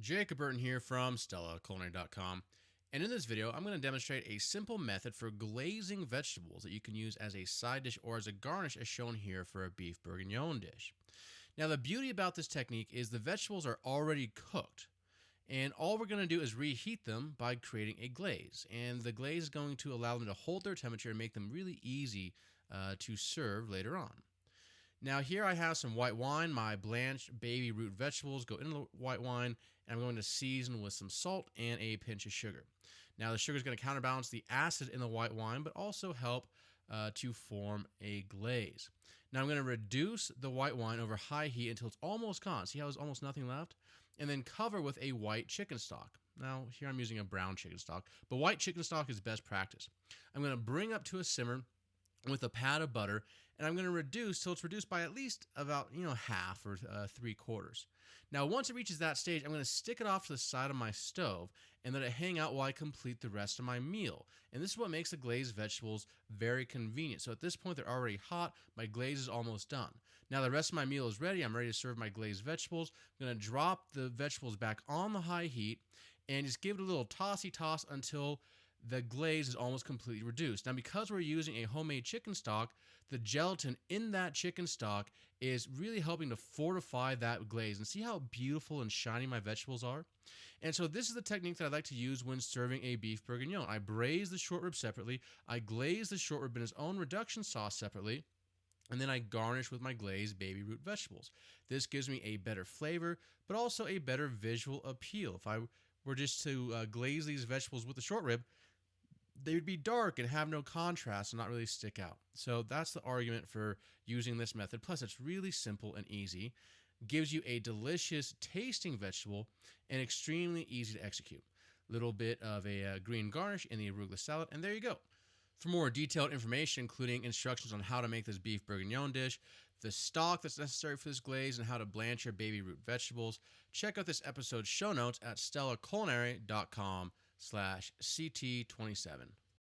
Jacob Burton here from StellaCulinary.com, and in this video I'm going to demonstrate a simple method for glazing vegetables that you can use as a side dish or as a garnish as shown here for a beef bourguignon dish. Now the beauty about this technique is the vegetables are already cooked, and all we're going to do is reheat them by creating a glaze, and the glaze is going to allow them to hold their temperature and make them really easy to serve later on. Now here I have some white wine. My blanched baby root vegetables go into the white wine, and I'm going to season with some salt and a pinch of sugar. Now the sugar is going to counterbalance the acid in the white wine, but also help to form a glaze. Now I'm going to reduce the white wine over high heat until it's almost gone. See how there's almost nothing left? And then cover with a white chicken stock. Now here I'm using a brown chicken stock, but white chicken stock is best practice. I'm going to bring up to a simmer with a pat of butter, and I'm going to reduce till it's reduced by at least about half or 3/4. Now once it reaches that stage, I'm going to stick it off to the side of my stove and let it hang out while I complete the rest of my meal. And this is what makes the glazed vegetables very convenient. So at this point they're already hot, my glaze is almost done. Now the rest of my meal is ready. I'm ready to serve my glazed vegetables. I'm going to drop the vegetables back on the high heat and just give it a little tossy toss until the glaze is almost completely reduced. Now, because we're using a homemade chicken stock, the gelatin in that chicken stock is really helping to fortify that glaze. And see how beautiful and shiny my vegetables are? And so this is the technique that I like to use when serving a beef bourguignon. I braise the short rib separately, I glaze the short rib in its own reduction sauce separately, and then I garnish with my glazed baby root vegetables. This gives me a better flavor, but also a better visual appeal. If I were just to glaze these vegetables with the short rib, they would be dark and have no contrast and not really stick out. So that's the argument for using this method. Plus, it's really simple and easy. Gives you a delicious tasting vegetable and extremely easy to execute. Little bit of a green garnish in the arugula salad, and there you go. For more detailed information, including instructions on how to make this beef bourguignon dish, the stock that's necessary for this glaze, and how to blanch your baby root vegetables, check out this episode's show notes at stellaculinary.com/CT27.